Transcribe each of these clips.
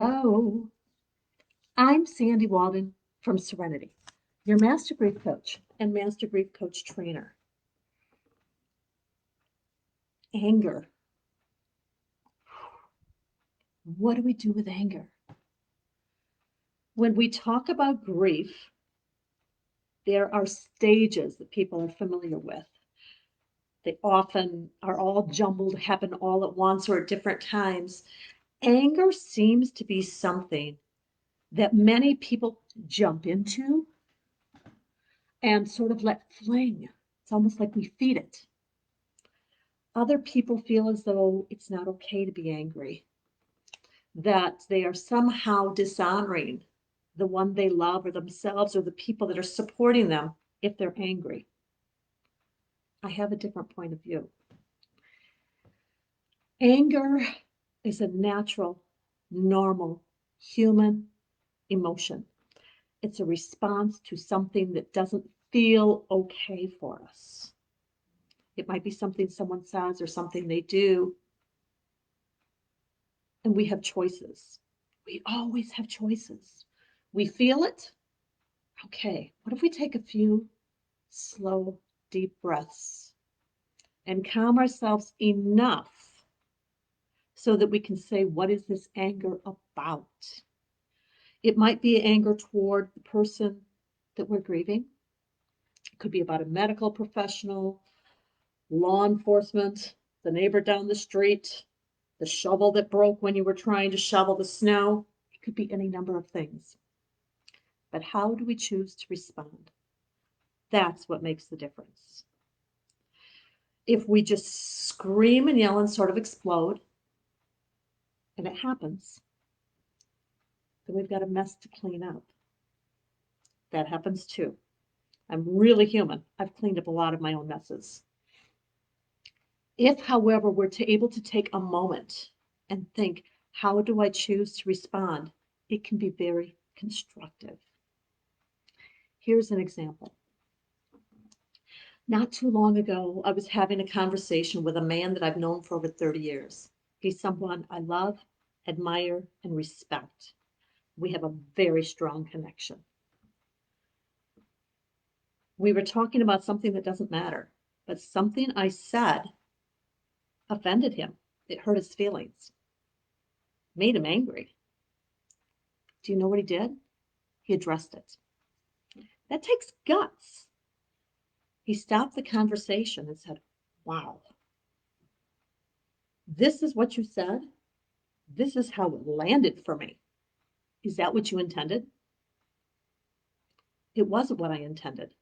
Hello, I'm Sandy Walden from Serenity, your Master Grief Coach and Master Grief Coach trainer. Anger. What do we do with anger? When we talk about grief, there are stages that people are familiar with. They often are all jumbled, happen all at once or at different times. Anger seems to be something that many people jump into and sort of let fling. It's almost like we feed it. Other people feel as though it's not okay to be angry, that they are somehow dishonoring the one they love or themselves or the people that are supporting them if they're angry. I have a different point of view. Anger is a natural, normal, human emotion. It's a response to something that doesn't feel okay for us. It might be something someone says or something they do. And we have choices. We always have choices. We feel it. Okay, what if we take a few slow, deep breaths and calm ourselves enough so that we can say, what is this anger about? It might be anger toward the person that we're grieving. It could be about a medical professional, law enforcement, the neighbor down the street, the shovel that broke when you were trying to shovel the snow. It could be any number of things. But how do we choose to respond? That's what makes the difference. If we just scream and yell and sort of explode, and it happens, then we've got a mess to clean up. That happens too. I'm really human. I've cleaned up a lot of my own messes. If, however, we're able to take a moment and think, how do I choose to respond? It can be very constructive. Here's an example. Not too long ago, I was having a conversation with a man that I've known for over 30 years. He's someone I love, admire, and respect. We have a very strong connection. We were talking about something that doesn't matter, but something I said offended him. It hurt his feelings, made him angry. Do you know what he did? He addressed it. That takes guts. He stopped the conversation and said, wow, this is what you said? This is how it landed for me. Is that what you intended? It wasn't what I intended.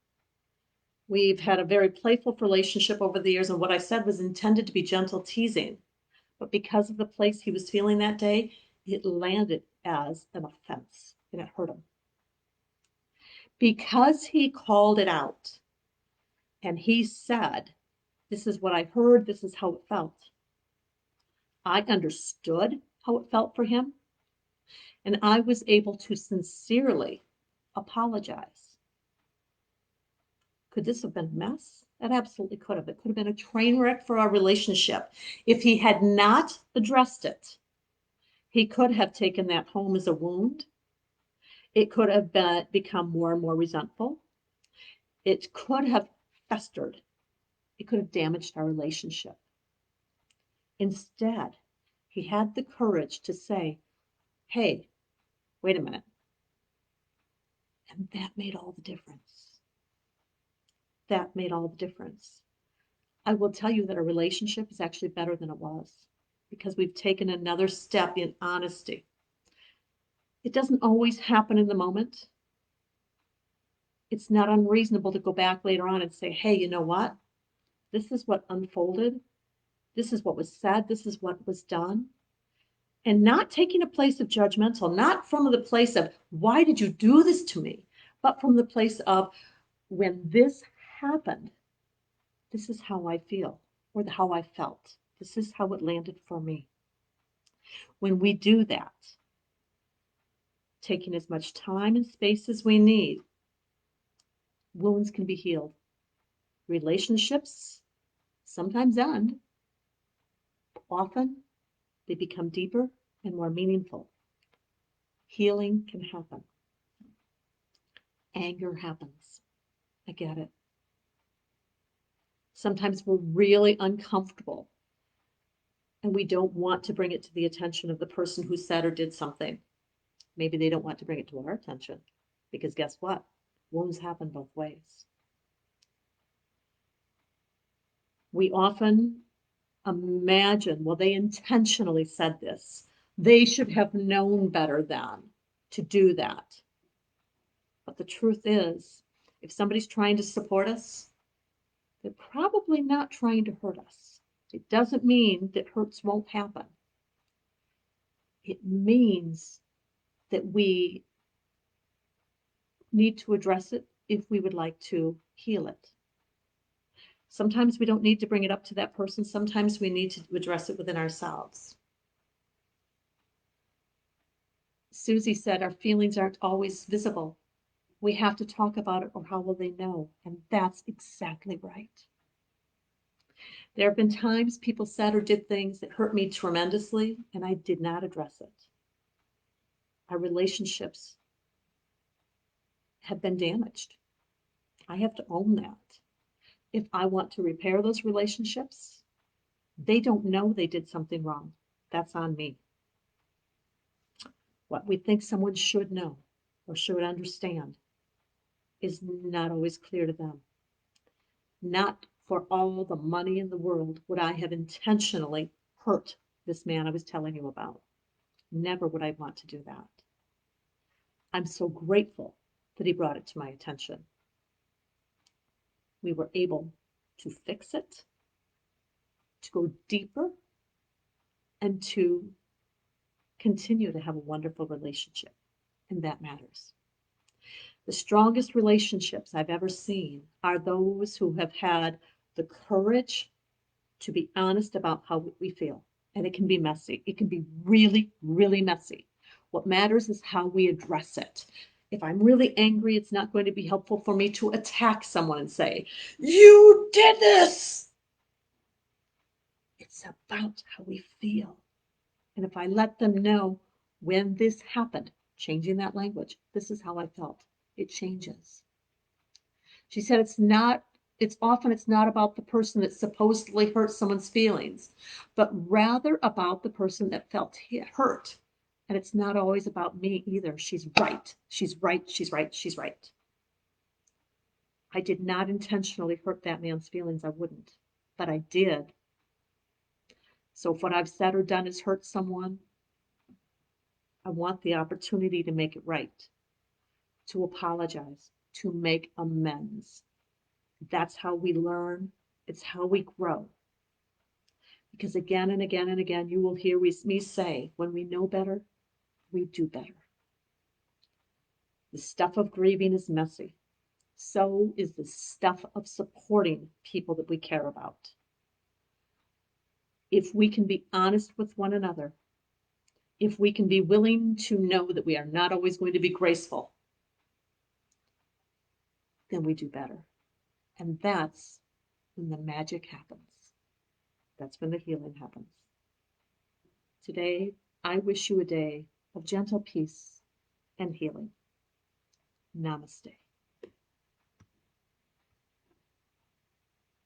We've had a very playful relationship over the years, and what I said was intended to be gentle teasing. But because of the place he was feeling that day, it landed as an offense, and it hurt him. Because he called it out, and he said, this is what I heard, this is how it felt. I understood how it felt for him, and I was able to sincerely apologize. Could this have been a mess? It absolutely could have. It could have been a train wreck for our relationship. If he had not addressed it, he could have taken that home as a wound. It could have become more and more resentful. It could have festered. It could have damaged our relationship. Instead, he had the courage to say, hey, wait a minute. And that made all the difference. That made all the difference. I will tell you that our relationship is actually better than it was because we've taken another step in honesty. It doesn't always happen in the moment. It's not unreasonable to go back later on and say, hey, you know what? This is what unfolded. This is what was said. This is what was done. And not taking a place of judgmental, not from the place of, why did you do this to me? But from the place of, when this happened, this is how I feel, or how I felt. This is how it landed for me. When we do that, taking as much time and space as we need, wounds can be healed. Relationships sometimes end. Often they become deeper and more meaningful. Healing can happen. Anger happens. I get it. Sometimes we're really uncomfortable and we don't want to bring it to the attention of the person who said or did something. Maybe they don't want to bring it to our attention because guess what? Wounds happen both ways. We often imagine, well, they intentionally said this. They should have known better than to do that. But the truth is, if somebody's trying to support us, they're probably not trying to hurt us. It doesn't mean that hurts won't happen. It means that we need to address it if we would like to heal it. Sometimes we don't need to bring it up to that person. Sometimes we need to address it within ourselves. Susie said our feelings aren't always visible. We have to talk about it, or how will they know? And that's exactly right. There have been times people said or did things that hurt me tremendously, and I did not address it. Our relationships have been damaged. I have to own that. If I want to repair those relationships, they don't know they did something wrong. That's on me. What we think someone should know or should understand is not always clear to them. Not for all the money in the world would I have intentionally hurt this man I was telling you about. Never would I want to do that. I'm so grateful that he brought it to my attention. We were able to fix it, to go deeper, and to continue to have a wonderful relationship. And that matters. The strongest relationships I've ever seen are those who have had the courage to be honest about how we feel. And it can be messy. It can be really, really messy. What matters is how we address it. If I'm really angry, it's not going to be helpful for me to attack someone and say, "You did this." It's about how we feel. And if I let them know when this happened, changing that language, this is how I felt, it changes. She said it's not about the person that supposedly hurt someone's feelings, but rather about the person that felt hurt. And it's not always about me either. She's right. She's right. She's right. She's right. I did not intentionally hurt that man's feelings. I wouldn't, but I did. So if what I've said or done has hurt someone, I want the opportunity to make it right, to apologize, to make amends. That's how we learn. It's how we grow. Because again and again and again, you will hear me say, when we know better, we do better. The stuff of grieving is messy. So is the stuff of supporting people that we care about. If we can be honest with one another, if we can be willing to know that we are not always going to be graceful, then we do better. And that's when the magic happens. That's when the healing happens. Today, I wish you a day of gentle peace and healing. Namaste.